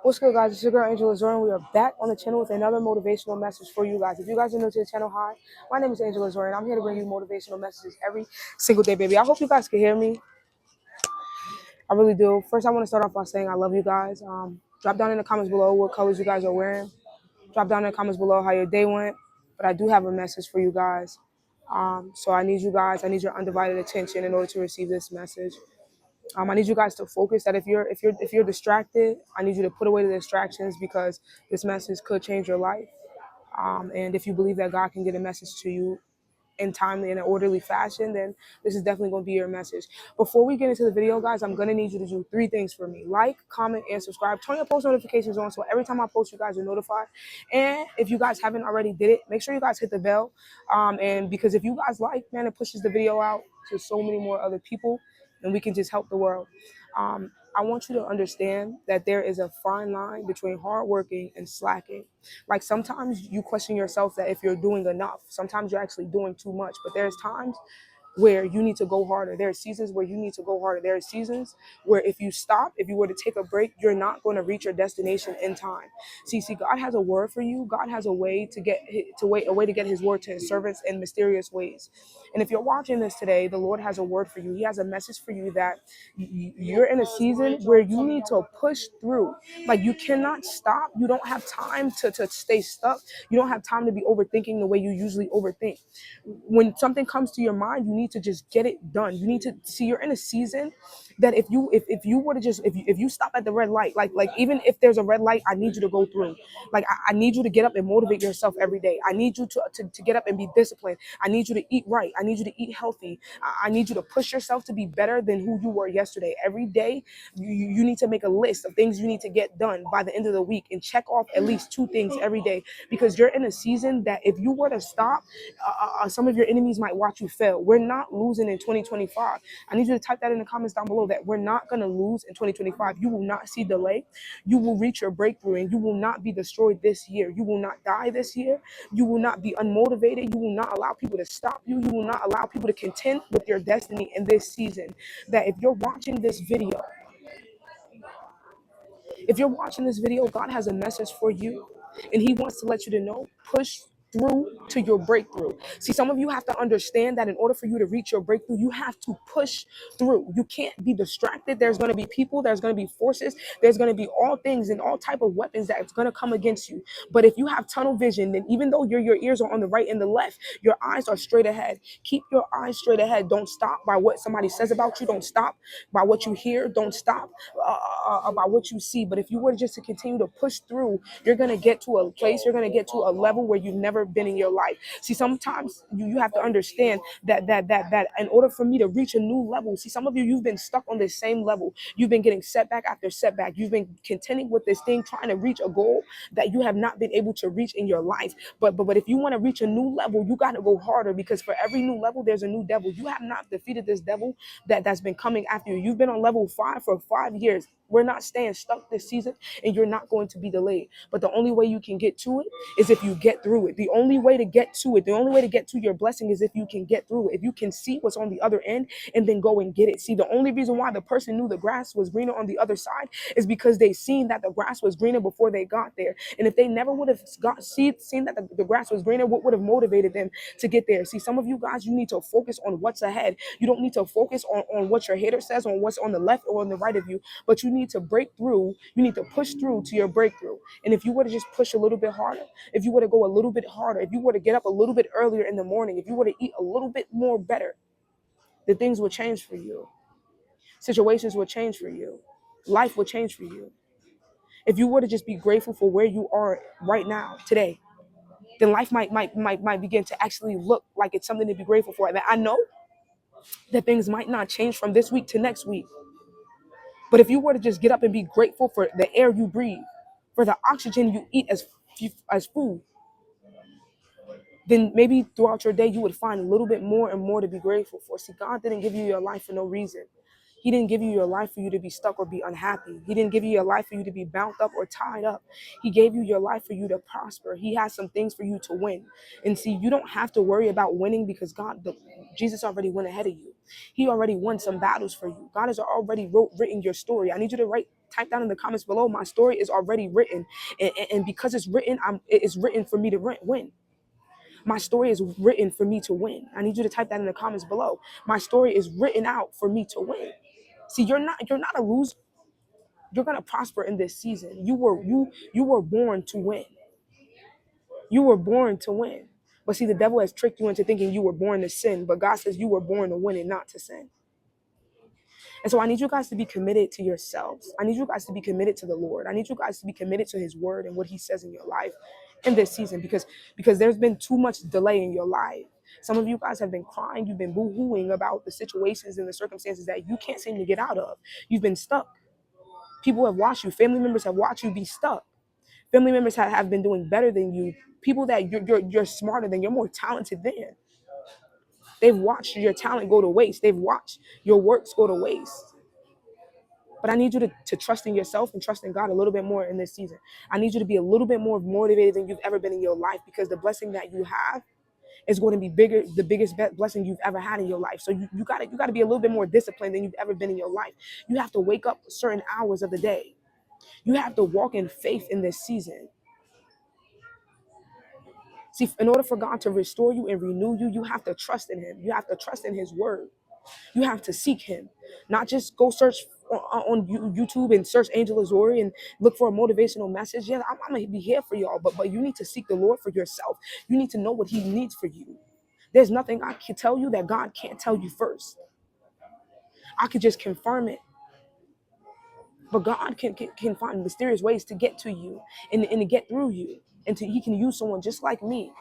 What's good, guys? It's your girl, Angelazzuri, and we are back on the channel with another motivational message for you guys. If you guys are new to the channel, hi. My name is Angelazzuri, and I'm here to bring you motivational messages every single day, baby. I hope you guys can hear me. I really do. First, I want to start off by saying I love you guys. Drop down in the comments below what colors you guys are wearing. Drop down in the comments below how your day went. But I do have a message for you guys. So I need your undivided attention in order to receive this message. I need you guys to focus. That if you're distracted, I need you to put away the distractions because this message could change your life. And if you believe that God can get a message to you in timely and an orderly fashion, then this is definitely going to be your message. Before we get into the video, guys, I'm going to need you to do three things for me: like, comment, and subscribe. Turn your post notifications on so every time I post, you guys are notified. And if you guys haven't already did it, make sure you guys hit the bell. And because if you guys like, man, it pushes the video out to so many more other people, and we can just help the world. I want you to understand that there is a fine line between hardworking and slacking. Like, sometimes you question yourself that if you're doing enough. Sometimes you're actually doing too much. But there's times where you need to go harder. There are seasons where you need to go harder. There are seasons where if you stop, if you were to take a break, you're not going to reach your destination in time. See, God has a word for you. God has a way to get His word to His servants in mysterious ways. And if you're watching this today, the Lord has a word for you. He has a message for you that you're in a season where you need to push through. Like, you cannot stop. You don't have time to stay stuck. You don't have time to be overthinking the way you usually overthink. When something comes to your mind, you need to just get it done. You need to see you're in a season that if you were to just if you stop at the red light, like even if there's a red light, I need you to go through. Like, I need you to get up and motivate yourself every day. I need you to get up and be disciplined. I need you to eat right. I need you to eat healthy. I need you to push yourself to be better than who you were yesterday. Every day, you need to make a list of things you need to get done by the end of the week and check off at least 2 things every day, because you're in a season that if you were to stop, some of your enemies might watch you fail. We're not losing in 2025. I need you to type that in the comments down below, that we're not going to lose in 2025. You will not see delay. You will reach your breakthrough, and you will not be destroyed this year. You will not die this year. You will not be unmotivated. You will not allow people to stop you. You will not allow people to contend with your destiny in this season. That if you're watching this video, God has a message for you, and He wants to let you to know, push through to your breakthrough. See, some of you have to understand that in order for you to reach your breakthrough, you have to push through. You can't be distracted. There's going to be people, there's going to be forces, there's going to be all things and all type of weapons that's going to come against you. But if you have tunnel vision, then even though your ears are on the right and the left, your eyes are straight ahead. Keep your eyes straight ahead. Don't stop by what somebody says about you. Don't stop by what you hear. Don't stop by what you see. But if you were just to continue to push through, you're going to get to a place, you're going to get to a level where you've never been in your life. See, sometimes you have to understand that in order for me to reach a new level, see, some of you've been stuck on this same level. You've been getting setback after setback. You've been contending with this thing, trying to reach a goal that you have not been able to reach in your life. But if you want to reach a new level, you got to go harder, because for every new level, there's a new devil. You have not defeated this devil that's been coming after you. You've been on level 5 for 5 years. We're not staying stuck this season, and you're not going to be delayed. But the only way you can get to it is if you get through it. The only way to get to it, the only way to get to your blessing is if you can get through it. If you can see what's on the other end and then go and get it. See, the only reason why the person knew the grass was greener on the other side is because they seen that the grass was greener before they got there. And if they never would have seen that the grass was greener, what would have motivated them to get there? See, some of you guys, you need to focus on what's ahead. You don't need to focus on what your hater says, on what's on the left or on the right of you, but you need to break through. You need to push through to your breakthrough. And if you were to just push a little bit harder, if you were to go a little bit harder, if you were to get up a little bit earlier in the morning, if you were to eat a little bit more better, the things will change for you. Situations will change for you. Life will change for you. If you were to just be grateful for where you are right now, today, then life might begin to actually look like it's something to be grateful for. And I know that things might not change from this week to next week. But if you were to just get up and be grateful for the air you breathe, for the oxygen you eat as food, then maybe throughout your day you would find a little bit more and more to be grateful for. See, God didn't give you your life for no reason. He didn't give you your life for you to be stuck or be unhappy. He didn't give you your life for you to be bound up or tied up. He gave you your life for you to prosper. He has some things for you to win. And see, you don't have to worry about winning, because Jesus already went ahead of you. He already won some battles for you. God has already written your story. I need you to write type down in the comments below, my story is already written. And because it's written, it's written for me to win. My story is written for me to win. I need you to type that in the comments below. My story is written out for me to win. See, you're not a loser. You're gonna prosper in this season. You were born to win. You were born to win. But see, the devil has tricked you into thinking you were born to sin, but God says you were born to win and not to sin. And so I need you guys to be committed to yourselves. I need you guys to be committed to the Lord. I need you guys to be committed to his word and what he says in your life in this season, because there's been too much delay in your life. Some of you guys have been crying. You've been boo-hooing about the situations and the circumstances that you can't seem to get out of. You've been stuck. People have watched you. Family members have watched you be stuck. Family members have been doing better than you. People that you're smarter than, you're more talented than. They've watched your talent go to waste. They've watched your works go to waste. But I need you to trust in yourself and trust in God a little bit more in this season. I need you to be a little bit more motivated than you've ever been in your life, because the blessing that you have is going to be bigger, the biggest blessing you've ever had in your life. So you gotta be a little bit more disciplined than you've ever been in your life. You have to wake up certain hours of the day. You have to walk in faith in this season. See, in order for God to restore you and renew you, you have to trust in him. You have to trust in his word. You have to seek him, not just go search on YouTube and search Angel Azzuri and look for a motivational message. Yeah, I'm going to be here for y'all, but you need to seek the Lord for yourself. You need to know what he needs for you. There's nothing I can tell you that God can't tell you first. I could just confirm it. But God can find mysterious ways to get to you and to get through you. And he can use someone just like me.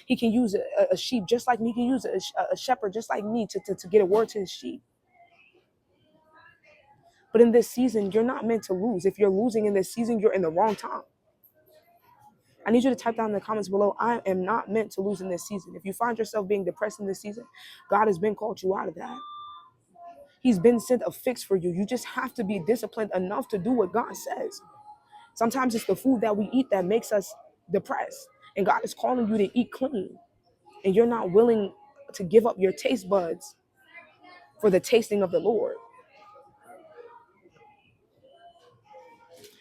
He can use a sheep just like me. He can use a shepherd just like me to get a word to his sheep. But in this season, you're not meant to lose. If you're losing in this season, you're in the wrong time. I need you to type down in the comments below, I am not meant to lose in this season. If you find yourself being depressed in this season, God has been called you out of that. He's been sent a fix for you. You just have to be disciplined enough to do what God says. Sometimes it's the food that we eat that makes us depressed. And God is calling you to eat clean. And you're not willing to give up your taste buds for the tasting of the Lord.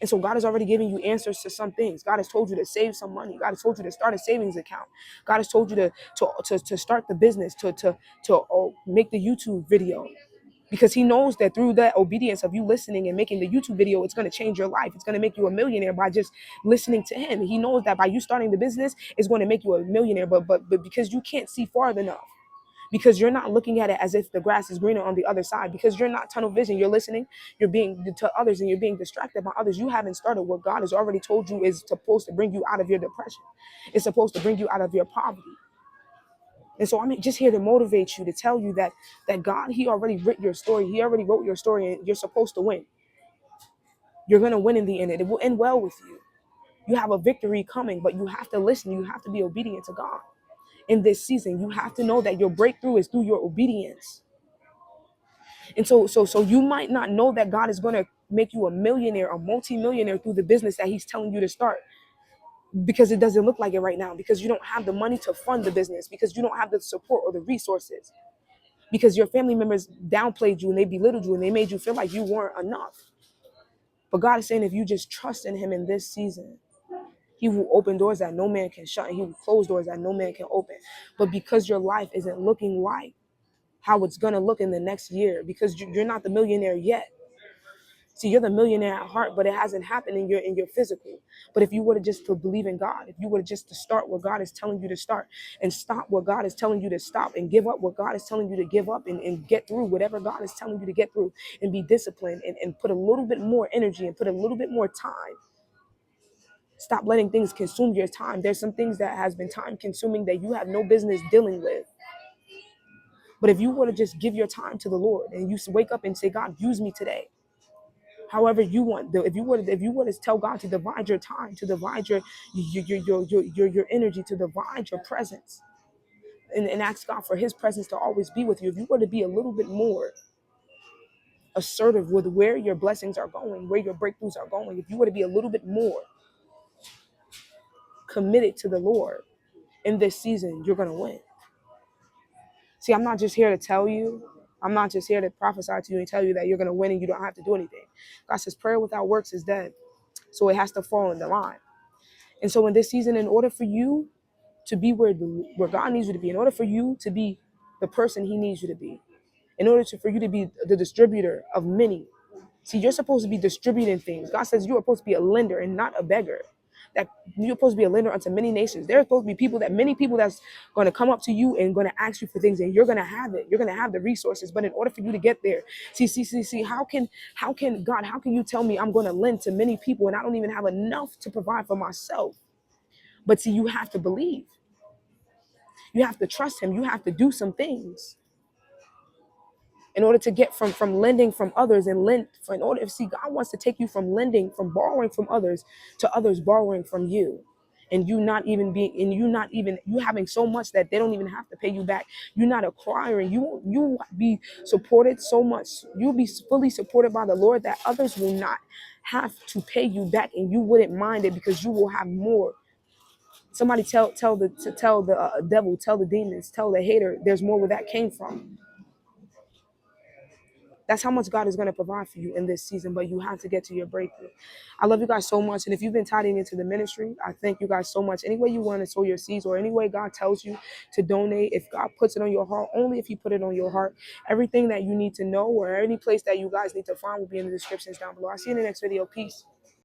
And so God has already given you answers to some things. God has told you to save some money. God has told you to start a savings account. God has told you to start the business, to make the YouTube video. Because he knows that through that obedience of you listening and making the YouTube video, it's going to change your life. It's going to make you a millionaire by just listening to him. He knows that by you starting the business, it's going to make you a millionaire. But because you can't see far enough, because you're not looking at it as if the grass is greener on the other side, because you're not tunnel vision, you're listening, you're being to others and you're being distracted by others. You haven't started what God has already told you is supposed to bring you out of your depression. It's supposed to bring you out of your poverty. And so I'm just here to motivate you, to tell you that God, he already wrote your story. He already wrote your story, and you're supposed to win. You're going to win in the end. It will end well with you. You have a victory coming, but you have to listen. You have to be obedient to God. In this season, you have to know that your breakthrough is through your obedience. And so you might not know that God is going to make you a millionaire, a multi-millionaire through the business that he's telling you to start, because it doesn't look like it right now, because you don't have the money to fund the business, because you don't have the support or the resources, because your family members downplayed you and they belittled you and they made you feel like you weren't enough. But God is saying, if you just trust in him in this season, he will open doors that no man can shut, and he will close doors that no man can open. But because your life isn't looking like how it's going to look in the next year, because you're not the millionaire yet. See, you're the millionaire at heart, but it hasn't happened in your physical. But if you were to just to believe in God, if you were to just to start what God is telling you to start, and stop what God is telling you to stop, and give up what God is telling you to give up, and get through whatever God is telling you to get through, and be disciplined, and put a little bit more energy and put a little bit more time. Stop letting things consume your time. There's some things that has been time consuming that you have no business dealing with. But if you were to just give your time to the Lord, and you wake up and say, God, use me today, however you want. If you were to tell God to divide your time, to divide your energy, to divide your presence, and ask God for his presence to always be with you. If you were to be a little bit more assertive with where your blessings are going, where your breakthroughs are going, if you were to be a little bit more committed to the Lord in this season, you're going to win. See, I'm not just here to tell you I'm not just here to prophesy to you and tell you that you're going to win and you don't have to do anything. God says prayer without works is dead. So it has to fall in the line. And so in this season, in order for you to be where God needs you to be, in order for you to be the person he needs you to be, in order for you to be the distributor of many. See, you're supposed to be distributing things. God says you are supposed to be a lender and not a beggar. That you're supposed to be a lender unto many nations. There are supposed to be many people that's going to come up to you and going to ask you for things, and you're going to have it. You're going to have the resources. But in order for you to get there, see, how can God, how can you tell me I'm going to lend to many people and I don't even have enough to provide for myself? But see, you have to believe. You have to trust him. You have to do some things in order to get from lending from others and in order to see, God wants to take you from borrowing from others to others borrowing from you. And you having so much that they don't even have to pay you back. You're not acquiring. You be supported so much. You'll be fully supported by the Lord that others will not have to pay you back, and you wouldn't mind it because you will have more. Somebody tell the devil, tell the demons, tell the hater, there's more where that came from. That's how much God is going to provide for you in this season, but you have to get to your breakthrough. I love you guys so much. And if you've been tithing into the ministry, I thank you guys so much. Any way you want to sow your seeds or any way God tells you to donate, if God puts it on your heart, only if he put it on your heart, everything that you need to know or any place that you guys need to find will be in the descriptions down below. I'll see you in the next video. Peace.